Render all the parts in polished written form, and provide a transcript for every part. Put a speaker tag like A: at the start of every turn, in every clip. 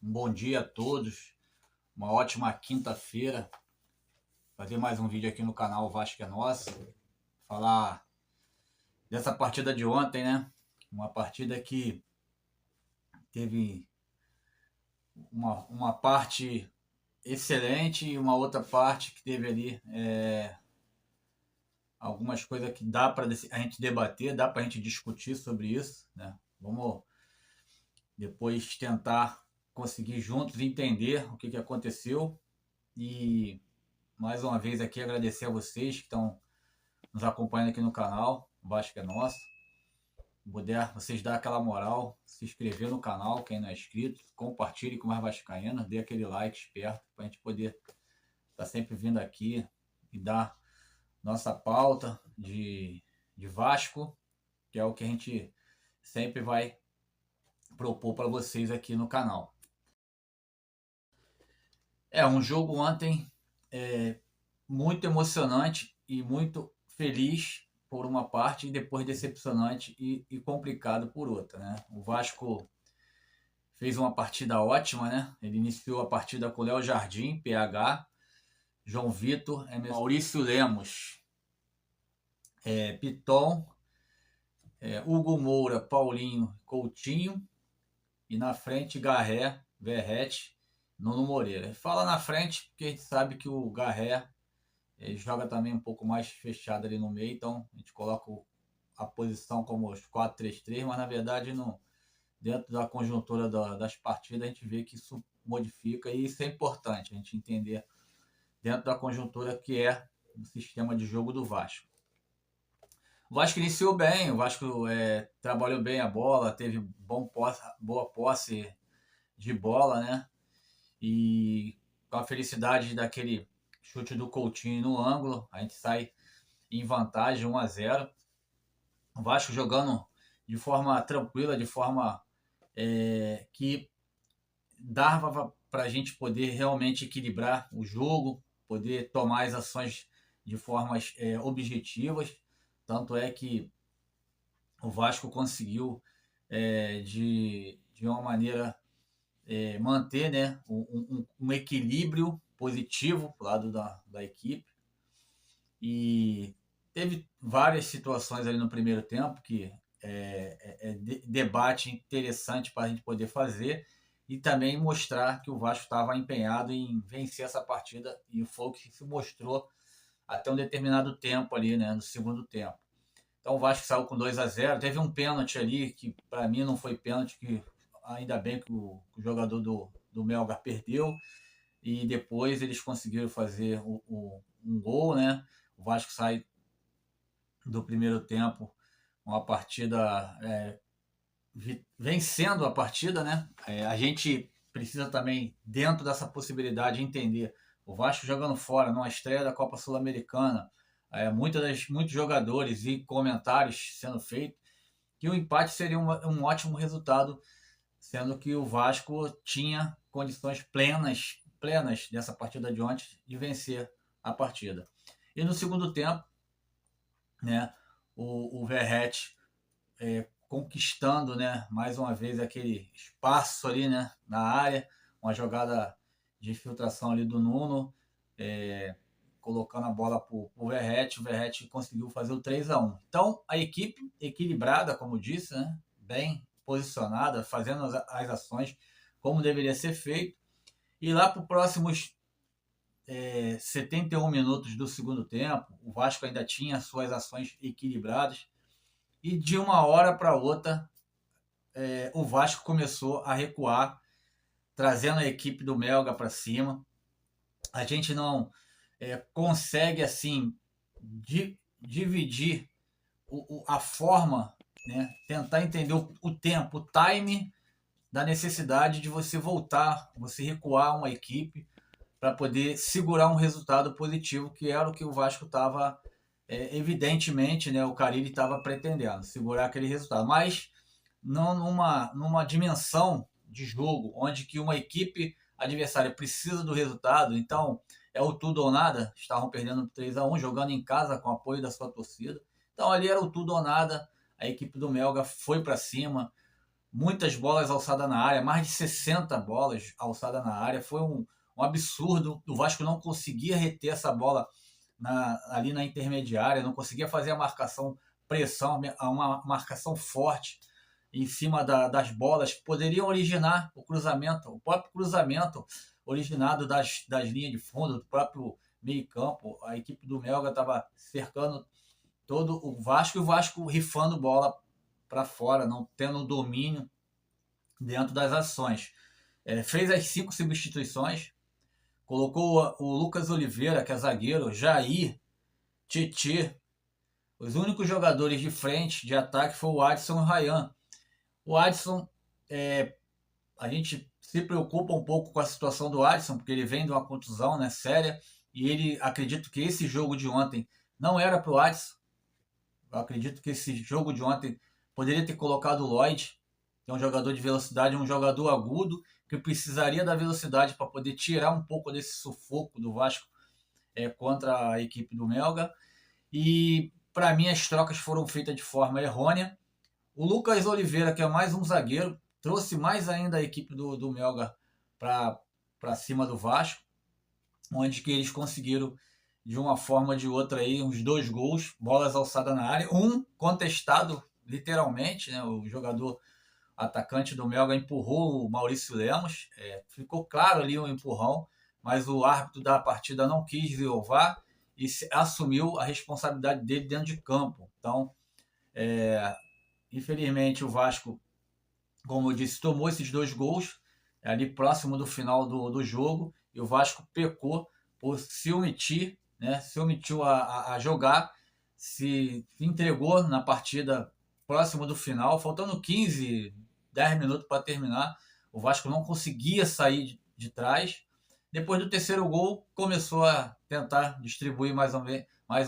A: Um bom dia a todos, uma ótima quinta-feira. Fazer mais um vídeo aqui no canal Vasco é Nosso. Falar dessa partida de ontem, né? Uma partida que teve uma parte excelente e uma outra parte que teve ali algumas coisas que dá para a gente debater, dá para a gente discutir sobre isso, né? Vamos depois tentar conseguir juntos entender o que aconteceu e mais uma vez aqui agradecer a vocês que estão nos acompanhando aqui no canal Vasco é Nosso. Puder vocês dar aquela moral, se inscrever no canal, quem não é inscrito, compartilhe com mais vascaínos, dê aquele like esperto para a gente poder estar sempre vindo aqui e dar nossa pauta de Vasco, que é o que a gente sempre vai propor para vocês aqui no canal. Um jogo ontem muito emocionante e muito feliz por uma parte e depois decepcionante e complicado por outra, né? O Vasco fez uma partida ótima, né? Ele iniciou a partida com Léo Jardim, PH, João Vitor, Maurício Lemos, Piton, Hugo Moura, Paulinho, Coutinho e na frente Garré, Verrete, Nuno Moreira. Fala na frente porque a gente sabe que o Garré ele joga também um pouco mais fechado ali no meio, então a gente coloca a posição como os 4-3-3, mas na verdade dentro da conjuntura das partidas a gente vê que isso modifica e isso é importante, a gente entender dentro da conjuntura que é o sistema de jogo do Vasco. O Vasco iniciou bem, o Vasco trabalhou bem a bola, teve boa posse de bola, né? E com a felicidade daquele chute do Coutinho no ângulo, a gente sai em vantagem 1-0. O Vasco jogando de forma tranquila, de forma que dava para a gente poder realmente equilibrar o jogo, poder tomar as ações de formas objetivas. Tanto é que o Vasco conseguiu de uma maneira manter, né, um equilíbrio positivo do lado da equipe. E teve várias situações ali no primeiro tempo que debate interessante para a gente poder fazer e também mostrar que o Vasco estava empenhado em vencer essa partida e foi o que se mostrou até um determinado tempo ali, né, no segundo tempo. Então o Vasco saiu com 2-0, teve um pênalti ali que para mim não foi pênalti, que ainda bem que o jogador do Melgar perdeu e depois eles conseguiram fazer um gol, né? O Vasco sai do primeiro tempo uma partida vencendo a partida, né? A gente precisa também, dentro dessa possibilidade, entender o Vasco jogando fora numa estreia da Copa Sul-Americana, muitos jogadores e comentários sendo feitos, que o empate seria um ótimo resultado, sendo que o Vasco tinha condições plenas dessa partida de ontem de vencer a partida. E no segundo tempo, né, o Verrete conquistando, né, mais uma vez aquele espaço ali, né, na área, uma jogada de infiltração ali do Nuno, colocando a bola para o Verrete conseguiu fazer o 3-1. Então, a equipe equilibrada, como disse, né, bem posicionada, fazendo as ações como deveria ser feito. E lá para os próximos 71 minutos do segundo tempo, o Vasco ainda tinha suas ações equilibradas. E de uma hora para outra, o Vasco começou a recuar, trazendo a equipe do Melgar para cima. A gente não consegue assim dividir a forma, né? Tentar entender o tempo, o time da necessidade de você voltar, você recuar uma equipe para poder segurar um resultado positivo, que era o que o Vasco estava, evidentemente, né, o Carille estava pretendendo, segurar aquele resultado, mas não numa dimensão de jogo, onde que uma equipe adversária precisa do resultado, então é o tudo ou nada, estavam perdendo 3-1, jogando em casa com o apoio da sua torcida, então ali era o tudo ou nada, a equipe do Melgar foi para cima,
B: muitas bolas alçadas na área, mais de 60 bolas alçadas na área. Foi um absurdo. O Vasco não conseguia reter essa bola ali na intermediária, não conseguia fazer a marcação, pressão, uma marcação forte em cima das bolas que poderiam originar o cruzamento, o próprio cruzamento originado das linhas de fundo, do próprio meio-campo. A equipe do Melgar estava cercando todo o Vasco e o Vasco rifando bola para fora, não tendo domínio dentro das ações. Fez as 5 substituições, colocou o Lucas Oliveira, que é zagueiro, Jair, Tietê. Os únicos jogadores de frente, de ataque, foi o Adson e o Ryan. O Adson, a gente se preocupa um pouco com a situação do Adson, porque ele vem de uma contusão, né, séria, e ele, acredito que esse jogo de ontem não era para o Adson. Eu acredito que esse jogo de ontem poderia ter colocado o Lloyd, que é um jogador de velocidade, um jogador agudo, que precisaria da velocidade para poder tirar um pouco desse sufoco do Vasco contra a equipe do Melgar. E, para mim, as trocas foram feitas de forma errônea. O Lucas Oliveira, que é mais um zagueiro, trouxe mais ainda a equipe do Melgar para cima do Vasco, onde que eles conseguiram, de uma forma ou de outra, aí, uns 2 gols, bolas alçadas na área, um contestado, literalmente, né? O jogador atacante do Melgar empurrou o Maurício Lemos, ficou claro ali um empurrão, mas o árbitro da partida não quis renovar e assumiu a responsabilidade dele dentro de campo. Então, infelizmente, o Vasco, como eu disse, tomou esses 2 gols ali próximo do final do jogo, e o Vasco pecou por se omitir, né? Se omitiu a jogar, se entregou na partida próximo do final, faltando 10 minutos para terminar. O Vasco não conseguia sair de trás. Depois do terceiro gol, começou a tentar distribuir mais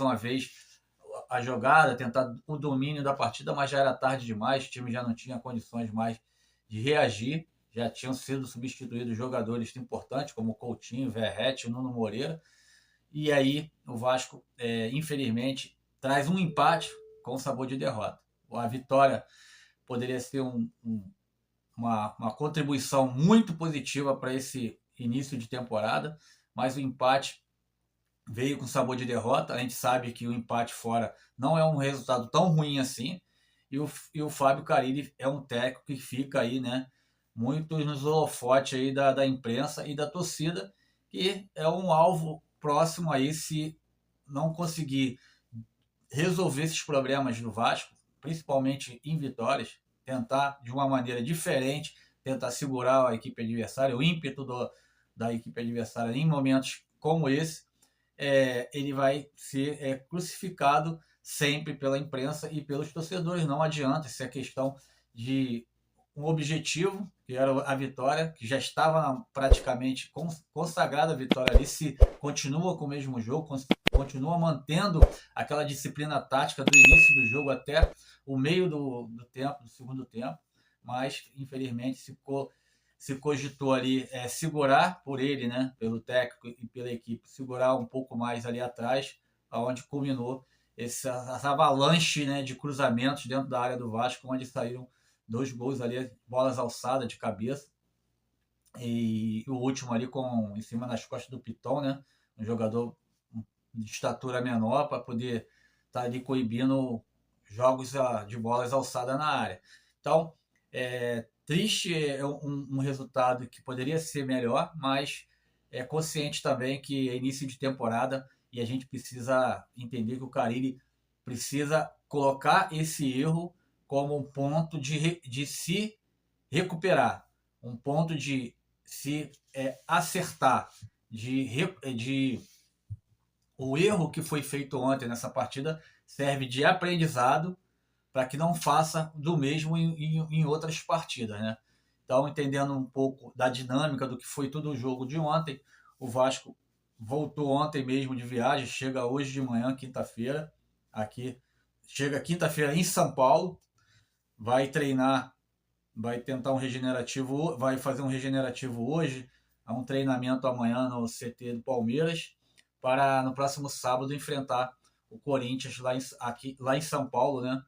B: uma vez a jogada, tentar o domínio da partida, mas já era tarde demais, o time já não tinha condições mais de reagir, já tinham sido substituídos jogadores importantes, como o Coutinho, Verratti, o Nuno Moreira, e aí o Vasco, infelizmente, traz um empate com sabor de derrota. A vitória poderia ser uma contribuição muito positiva para esse início de temporada, mas o empate veio com sabor de derrota. A gente sabe que o empate fora não é um resultado tão ruim assim, e o Fábio Carille é um técnico que fica aí, né, muito nos holofotes aí da imprensa e da torcida, que é um alvo próximo aí se não conseguir resolver esses problemas do Vasco, principalmente em vitórias, tentar de uma maneira diferente, tentar segurar a equipe adversária, o ímpeto da equipe adversária em momentos como esse, ele vai ser crucificado sempre pela imprensa e pelos torcedores. Não adianta, se é questão de um objetivo, que era a vitória, que já estava praticamente consagrada a vitória ali, se continua com o mesmo jogo, continua mantendo aquela disciplina tática do início do jogo até o meio do tempo, do segundo tempo, mas infelizmente se cogitou ali segurar por ele, né, pelo técnico e pela equipe, segurar um pouco mais ali atrás, aonde culminou essa avalanche, né, de cruzamentos dentro da área do Vasco, onde saíram 2 gols ali, bolas alçadas de cabeça, e o último ali em cima das costas do Piton, né, um jogador de estatura menor para poder estar ali coibindo jogos de bolas alçadas na área. Então, triste, é um resultado que poderia ser melhor, mas é consciente também que é início de temporada e a gente precisa entender que o Carille precisa colocar esse erro como um ponto de se recuperar, um ponto de se acertar, de o erro que foi feito ontem nessa partida serve de aprendizado para que não faça do mesmo em outras partidas, né? Então, entendendo um pouco da dinâmica do que foi todo o jogo de ontem, o Vasco voltou ontem mesmo de viagem, chega hoje de manhã, quinta-feira, chega quinta-feira em São Paulo, vai treinar, vai tentar um regenerativo, vai fazer um regenerativo hoje, um treinamento amanhã no CT do Palmeiras, para no próximo sábado enfrentar o Corinthians lá em São Paulo, né?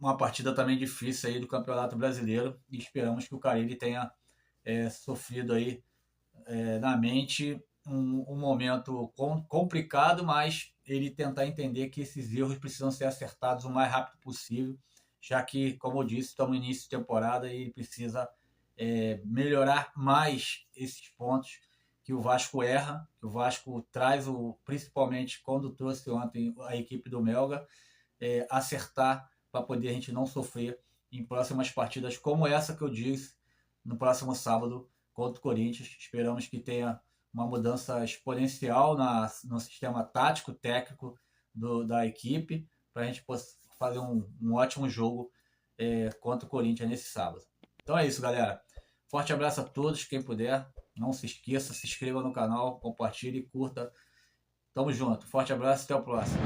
A: uma partida também difícil aí do Campeonato Brasileiro e esperamos que o Carille tenha sofrido aí na mente um momento complicado, mas ele tentar entender que esses erros precisam ser acertados o mais rápido possível, já que, como eu disse, estamos no início de temporada e precisa melhorar mais esses pontos que o Vasco erra, que o Vasco traz, principalmente quando trouxe ontem a equipe do Melgar, acertar para poder a gente não sofrer em próximas partidas como essa que eu disse no próximo sábado contra o Corinthians. Esperamos que tenha uma mudança exponencial no sistema tático, técnico da equipe, para a gente possa fazer um ótimo jogo contra o Corinthians nesse sábado. Então é isso, galera. Forte abraço a todos, quem puder. Não se esqueça, se inscreva no canal, compartilhe, curta. Tamo junto. Forte abraço, até o próximo.